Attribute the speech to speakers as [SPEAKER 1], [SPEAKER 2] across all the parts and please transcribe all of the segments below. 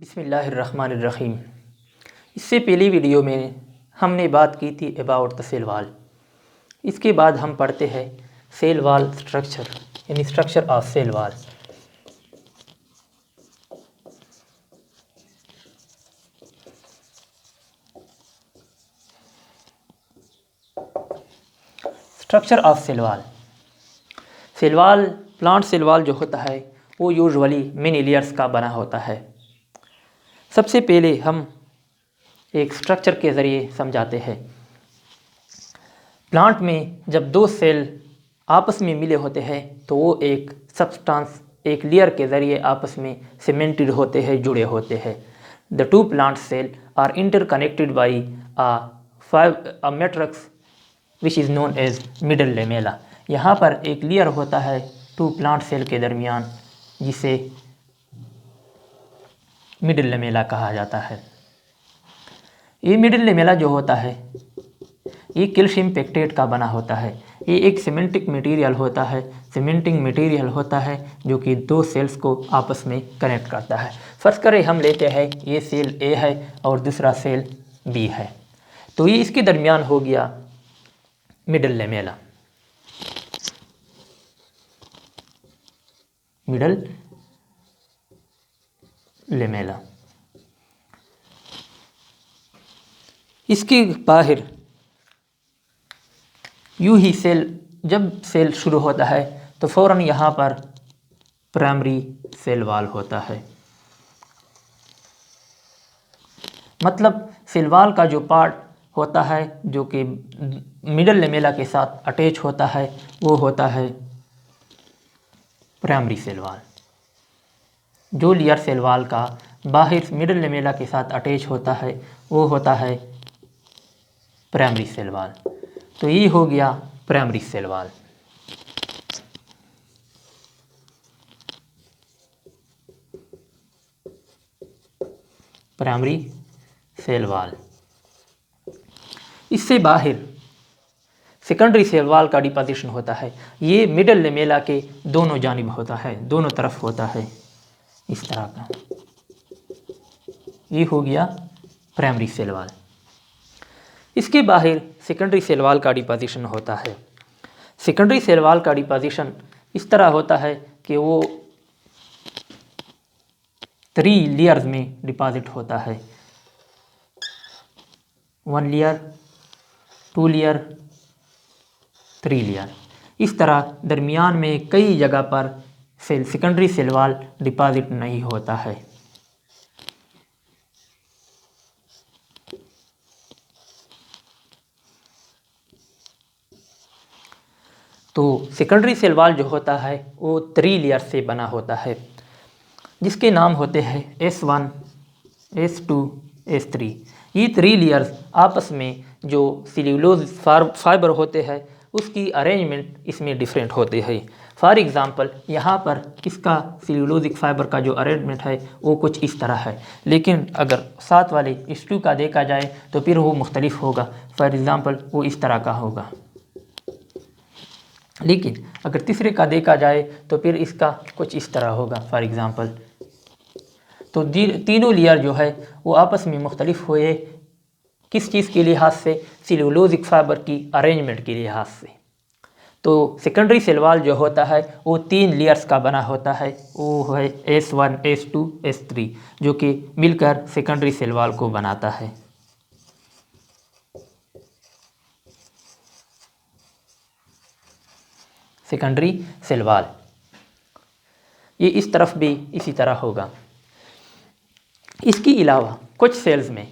[SPEAKER 1] बिस्मिल्लाहिर्रहमानिर्रहीम। इससे पहली वीडियो में हमने बात की थी अबाउट द सेल वाल। इसके बाद हम पढ़ते हैं सेल वाल स्ट्रक्चर यानी structure of cell wall. Structure of cell wall. Cell wall, plant cell wall जो होता है वो यूजुअली मेनी लेयर्स का बना होता है। सबसे पहले हम एक स्ट्रक्चर के ज़रिए समझाते हैं। प्लांट में जब दो सेल आपस में मिले होते हैं तो वो एक सब्सटेंस, एक लेयर के ज़रिए आपस में सीमेंटेड होते हैं, जुड़े होते हैं। The two plant cell are interconnected by a matrix which is known as middle lamella. यहाँ पर एक लेयर होता है टू प्लांट सेल के दरमियान जिसे मिडल लेमेला कहा जाता है। ये मिडल लेमेला जो होता है ये कैल्शियम पेक्टेट का बना होता है। ये एक सीमेंटिक मटेरियल होता है, सीमेंटिंग मटेरियल होता है जो कि दो सेल्स को आपस में कनेक्ट करता है। फर्ज करें हम लेते हैं ये सेल ए है और दूसरा सेल बी है, तो ये इसके दरमियान हो गया मिडल लेमेला। मिडल लेमेला इसके बाहर यूं ही जब सेल शुरू होता है तो फ़ौरन यहाँ पर प्राइमरी सेल वाल होता है। मतलब सेल वाल का जो पार्ट होता है जो कि मिडल लेमेला के साथ अटैच होता है वो होता है प्राइमरी सेल वाल। जो लेयर सेल वाल का बाहर मिडल लेमेला के साथ अटैच होता है वो होता है प्राइमरी सेल वाल। तो ये हो गया primary cell wall. Primary cell wall. इससे बाहर सेकेंडरी सेल वाल का डिपोजिशन होता है। ये मिडल लेमेला के दोनों जानिब होता है, दोनों तरफ होता है इस तरह का। ये हो गया प्राइमरी सेल वाल। इसके बाहर सेकेंडरी सेल वाल का डिपोजिशन होता है। सेकेंडरी सेल वाल का डिपोजिशन इस तरह होता है कि वो 3 लेयर्स में डिपॉजिट होता है। 1 लेयर, 2 लेयर, 3 लेयर। इस तरह दरमियान में कई जगह पर सेकेंडरी सेल वाल डिपॉजिट नहीं होता है। तो सेकेंडरी सेल वाल जो होता है वो 3 लेयर से बना होता है जिसके नाम होते हैं S1, S2, S3। ये 3 लेयर्स आपस में जो सेल्यूलोज फाइबर होते हैं उसकी अरेंजमेंट इसमें डिफरेंट होते हैं। फॉर एग्ज़ाम्पल यहाँ पर इसका सेल्यूलोजिक फाइबर का जो अरेंजमेंट है वो कुछ इस तरह है, लेकिन अगर साथ वाले S2 का देखा जाए तो फिर वो मुख्तलिफ होगा। फॉर एग्ज़ाम्पल वो इस तरह का होगा, लेकिन अगर तीसरे का देखा जाए तो फिर इसका कुछ इस तरह होगा फॉर एग्ज़ाम्पल। तो तीनों लेयर जो है वो आपस में मुख्तलिफ हुए किस चीज़ के लिहाज से? सेल्यूलोजिक फाइबर की अरेंजमेंट के लिहाज से। तो सेकेंडरी सेल वाल जो होता है वो 3 लेयर्स का बना होता है। वो है S1, S2, S3 जो कि मिलकर सेकेंडरी सेल वाल को बनाता है। सेकेंडरी सेल वाल ये इस तरफ भी इसी तरह होगा। इसके अलावा कुछ सेल्स में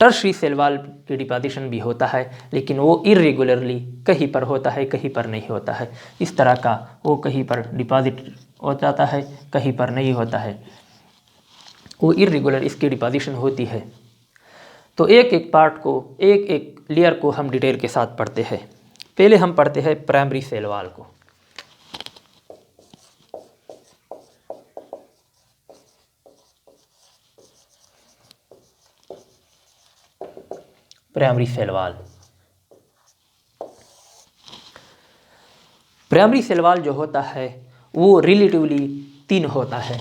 [SPEAKER 1] टर्शरी सेल वाल की डिपोजिशन भी होता है, लेकिन वो इरेगुलरली कहीं पर होता है, कहीं पर नहीं होता है। इस तरह का वो कहीं पर डिपॉजिट हो जाता है, कहीं पर नहीं होता है। वो इरेगुलर इसकी डिपोजिशन होती है। तो एक एक पार्ट को, एक एक लेयर को हम डिटेल के साथ पढ़ते हैं। पहले हम पढ़ते हैं प्राइमरी सेल वाल को। Primary cell wall. Primary cell wall जो होता है वो रिलेटिवली थिन होता है।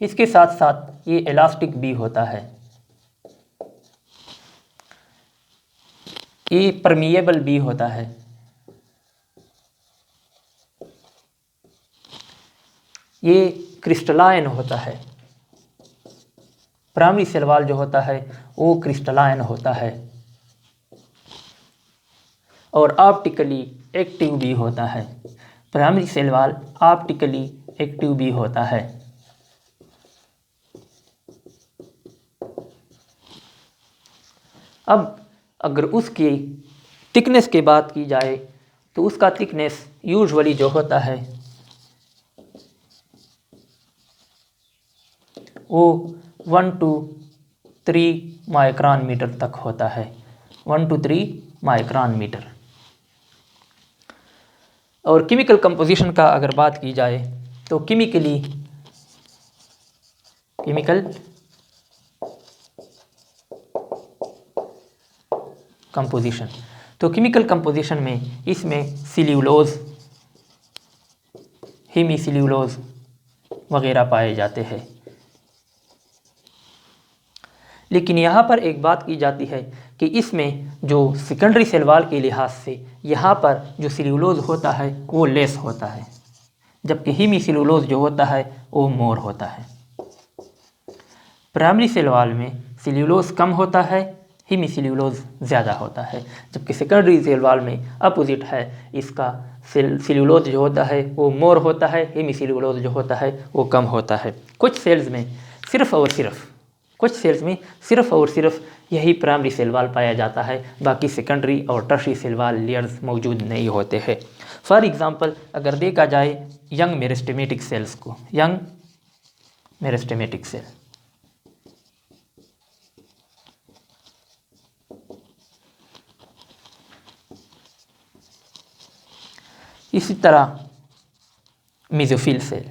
[SPEAKER 1] इसके साथ साथ ये इलास्टिक भी होता है, ये परमिएबल भी होता है, ये क्रिस्टलाइन होता है। प्राइमरी सेल वॉल जो होता है वो क्रिस्टलाइन होता है और ऑप्टिकली एक्टिव भी होता है। Primary cell wall optically active भी होता है। अब अगर उसकी थिकनेस की बात की जाए तो उसका थिकनेस यूजुअली जो होता है वो 1 to 3 माइक्रोन मीटर तक होता है, 1 to 3 माइक्रोन मीटर। और केमिकल कंपोजिशन का अगर बात की जाए तो केमिकल कंपोजिशन, तो केमिकल कंपोजिशन में इसमें सेल्यूलोज, हेमीसेल्यूलोज वगैरह पाए जाते हैं। लेकिन यहाँ पर एक बात की जाती है कि इसमें जो सेकेंडरी सेल वॉल के लिहाज से यहाँ पर जो सेल्यूलोज होता है वो लेस होता है, जबकि हेमीसेल्यूलोज जो होता है वो मोर होता है। प्राइमरी सेल वॉल में सेल्यूलोज कम होता है, हेमीसेल्यूलोज ज़्यादा होता है, जबकि सेकेंडरी सेल वॉल में अपोजिट है, इसका सेल्यूलोज जो होता है वो मोर होता है, हेमीसेल्यूलोज जो होता है वो कम होता है। कुछ सेल्स में सिर्फ और सिर्फ यही प्राइमरी सेल वॉल पाया जाता है, बाकी सेकेंडरी और टर्शियरी सेल वॉल लेयर्स मौजूद नहीं होते हैं। फॉर एग्जांपल अगर देखा जाए यंग मेरिस्टेमेटिक सेल्स को, यंग मेरिस्टेमेटिक सेल, इसी तरह मेसोफिल सेल,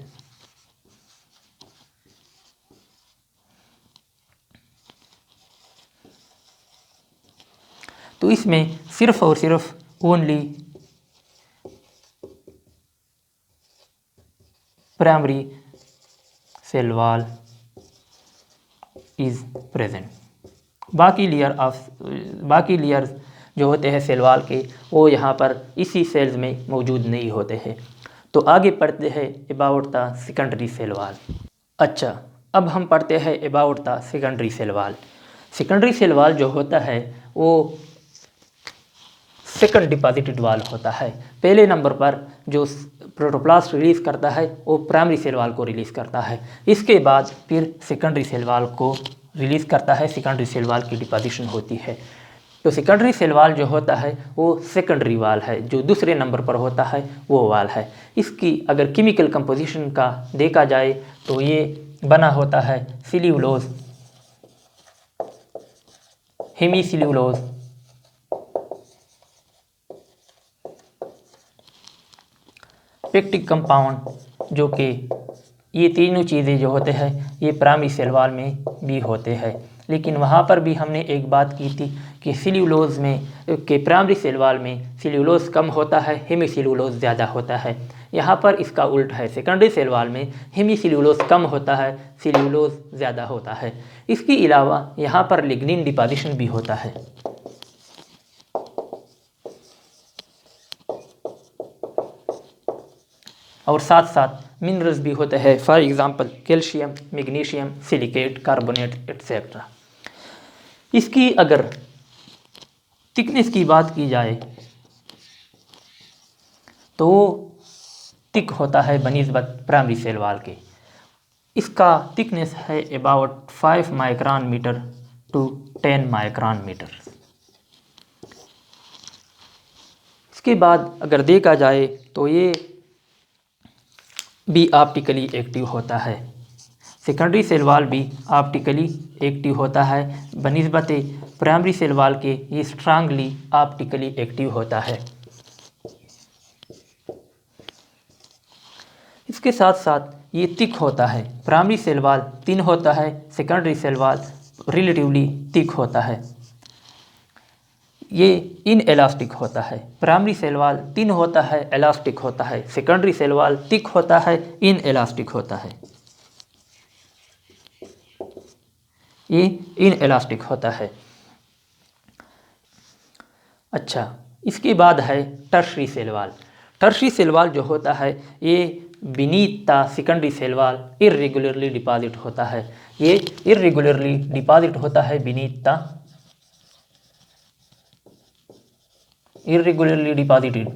[SPEAKER 1] तो इसमें सिर्फ और सिर्फ only primary cell wall is present. बाकी लेयर जो होते हैं सेल वॉल के वो यहाँ पर इसी सेल्स में मौजूद नहीं होते हैं। तो आगे पढ़ते हैं about the secondary cell wall. अच्छा, अब हम पढ़ते हैं about the secondary cell wall. Secondary cell wall जो होता है वो सेकंड डिपॉजिटेड वॉल होता है। पहले नंबर पर जो प्रोटोप्लास्ट रिलीज़ करता है वो प्राइमरी सेल वॉल को रिलीज़ करता है, इसके बाद फिर सेकेंडरी सेल वॉल को रिलीज़ करता है, सेकेंडरी सेल वॉल की डिपॉजिशन होती है। तो सेकेंडरी सेल वॉल जो होता है वो सेकेंडरी वॉल है, जो दूसरे नंबर पर होता है वो वॉल है। इसकी अगर केमिकल कंपोजिशन का देखा जाए तो ये बना होता है सेल्यूलोज, हेमीसेल्यूलोज, पेक्टिक कंपाउंड, जो कि ये तीनों चीज़ें जो होते हैं ये प्राइमरी सेल वॉल में भी होते हैं। लेकिन वहाँ पर भी हमने एक बात की थी कि सेल्यूलोज में के प्राइमरी सेल वॉल में सेल्यूलोज कम होता है, हेमीसेल्यूलोज ज़्यादा होता है। यहाँ पर इसका उल्ट है, सेकेंडरी सेल वॉल में हेमीसेल्यूलोज कम होता है, सेल्यूलोज ज़्यादा होता है। इसके अलावा यहाँ पर लिग्निन डिपॉजिशन भी होता है। और साथ साथ मिनरल्स भी होते हैं, for example calcium, magnesium, silicate, carbonate etcetera. इसकी अगर थिकनेस की बात की जाए तो थिक होता है बनिस्बत प्राइमरी सेल वॉल के। इसका थिकनेस है about 5 micron metre to 10 micron metre. इसके बाद अगर देखा जाए तो ये भी ऑप्टिकली एक्टिव होता है, सेकेंडरी सेल वॉल भी ऑप्टिकली एक्टिव होता है बनिस्बत प्राइमरी सेल वॉल के, ये स्ट्रांगली ऑप्टिकली एक्टिव होता है। इसके साथ साथ ये थिक होता है, प्राइमरी सेल वॉल थिन होता है, secondary cell wall relatively thick होता है। ये इन एलास्टिक होता है, प्राइमरी सेल वॉल थिन होता है, एलास्टिक होता है, सेकेंडरी सेल वॉल थिक होता है, इन एलास्टिक होता है। ये इनएलास्टिक होता है। अच्छा, इसके बाद है tertiary cell wall. Tertiary cell wall जो होता है ये beneath the secondary cell wall irregularly deposit होता है। ये इर्रेगुलरली डिपॉजिट होता है beneath the irregularly deposited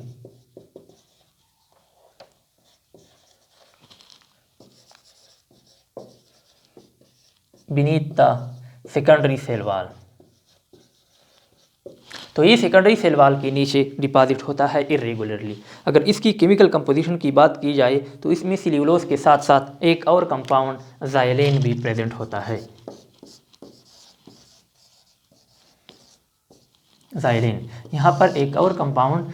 [SPEAKER 1] beneath the secondary cell wall। तो ये सेकेंडरी सेल वॉल के नीचे डिपॉजिट होता है इरेगुलरली। अगर इसकी केमिकल कंपोजिशन की बात की जाए तो इसमें सेल्यूलोज के साथ साथ एक और कंपाउंड ज़ाइलेन भी प्रेजेंट होता है। ज़ाइलेन, यहाँ पर एक और कंपाउंड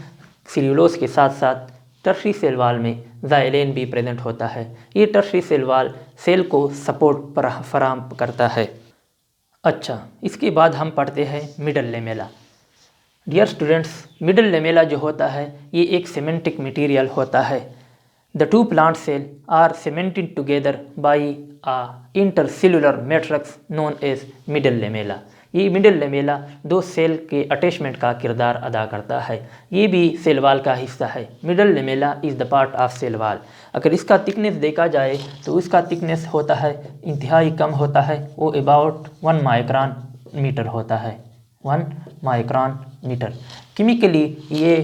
[SPEAKER 1] सेल्यूलोज के साथ साथ टर्शरी सेल वॉल में ज़ाइलेन भी प्रेजेंट होता है। ये टर्शरी सेल वॉल सेल को सपोर्ट फराहम करता है। अच्छा, इसके बाद हम पढ़ते हैं middle lamella. Dear students, middle lamella जो होता है ये एक सीमेंटिक मटेरियल होता है। The two plant cell are cemented together by a intercellular matrix known as middle lamella. ये मिडल लेमेला दो सेल के अटैचमेंट का किरदार अदा करता है। ये भी सेल वॉल का हिस्सा है। Middle lamella is the part of cell wall. अगर इसका थिकनेस देखा जाए तो इसका थिकनेस होता है इंतहाई कम होता है, वो अबाउट 1 माइक्रोन मीटर होता है, 1 माइक्रोन मीटर। केमिकली ये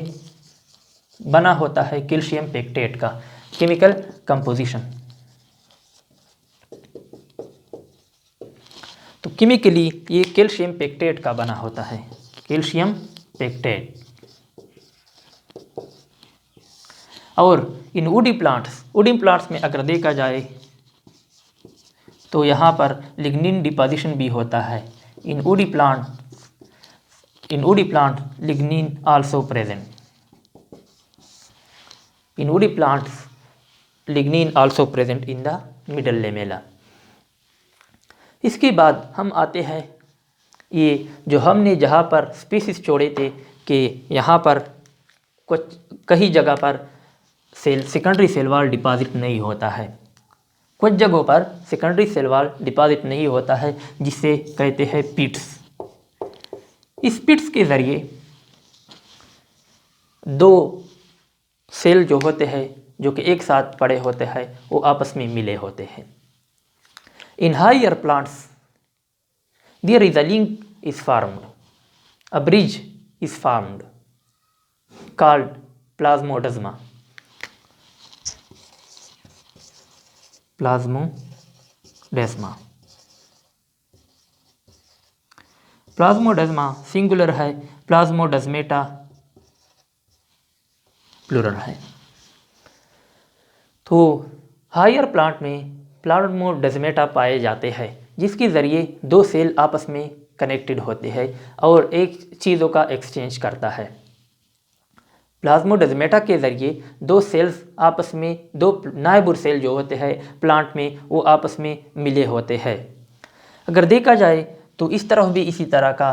[SPEAKER 1] बना होता है कैल्शियम पेक्टेट का। केमिकल कंपोजिशन, तो केमिकली ये कैल्शियम पेक्टेट का बना होता है, कैल्शियम पेक्टेट। और इन वुडी प्लांट्स में अगर देखा जाए तो यहाँ पर लिग्निन डिपोजिशन भी होता है। In woody plant lignin also present. In woody plants lignin also present in the middle lamella. इसके बाद हम आते हैं ये जो हमने जहाँ पर स्पीसीज छोड़े थे कि यहाँ पर कुछ कई जगह पर सेकेंडरी सेल वॉल डिपॉजिट नहीं होता है, कुछ जगहों पर सेकेंडरी सेल वॉल डिपॉजिट नहीं होता है, जिसे कहते हैं पिट्स। इस पिट्स के ज़रिए दो सेल जो होते हैं जो कि एक साथ पड़े होते हैं वो आपस में मिले होते हैं। In higher plants, there is a link is formed, a bridge is formed called plasmodesma. Plasmodesma singular है, प्लाज्मोडेस्मेटा प्लूरल है। तो हायर प्लांट में प्लाज्मोडेस्मेटा पाए जाते हैं, जिसके ज़रिए दो सेल आपस में कनेक्टेड होते हैं और एक चीज़ों का एक्सचेंज करता है। प्लाज्मोडेस्मेटा के ज़रिए दो सेल्स आपस में, दो नायबुर सेल जो होते हैं प्लांट में, वो आपस में मिले होते हैं। अगर देखा जाए तो इस तरफ भी इसी तरह का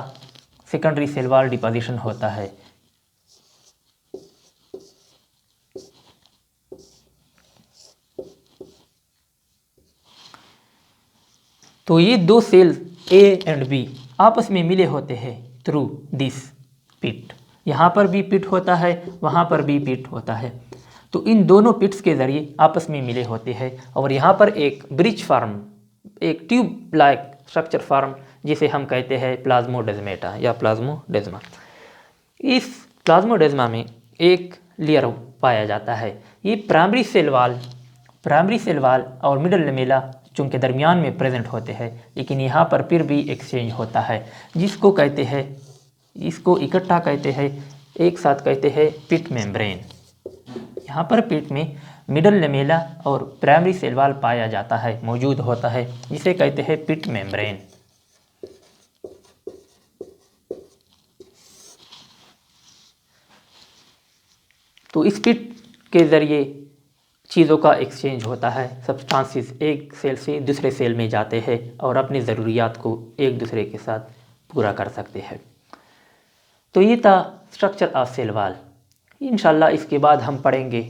[SPEAKER 1] सेकेंडरी सेल वॉल डिपोजिशन होता है। तो ये दो सेल ए एंड बी आपस में मिले होते हैं थ्रू दिस पिट। यहाँ पर भी पिट होता है, वहाँ पर भी पिट होता है। तो इन दोनों पिट्स के ज़रिए आपस में मिले होते हैं और यहाँ पर एक ब्रिज फॉर्म, एक ट्यूब लाइक स्ट्रक्चर फॉर्म, जिसे हम कहते हैं प्लाज्मोडेस्मेटा या प्लाज्मोडेस्मा। इस प्लाज्मोडेस्मा में एक लेयर पाया जाता है। ये प्राइमरी सेल वॉल और मिडल लेमेला चूँकि दरमियान में प्रेजेंट होते हैं, लेकिन यहाँ पर फिर भी एक्सचेंज होता है, जिसको कहते हैं, इसको इकट्ठा कहते हैं, एक साथ कहते हैं पिट मेम्ब्रेन। यहाँ पर पिट में मिडल लेमेला और प्राइमरी सेल वॉल पाया जाता है, मौजूद होता है, जिसे कहते हैं पिट मेम्ब्रेन। तो इस पिट के ज़रिए चीज़ों का एक्सचेंज होता है, सब्सटेंसेस एक सेल से दूसरे सेल में जाते हैं और अपनी ज़रूरियात को एक दूसरे के साथ पूरा कर सकते हैं। तो ये था स्ट्रक्चर ऑफ सेल वॉल। इंशाल्लाह इसके बाद हम पढ़ेंगे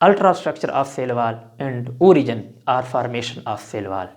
[SPEAKER 1] ultra structure of cell wall and origin और फॉर्मेशन ऑफ सेल वॉल।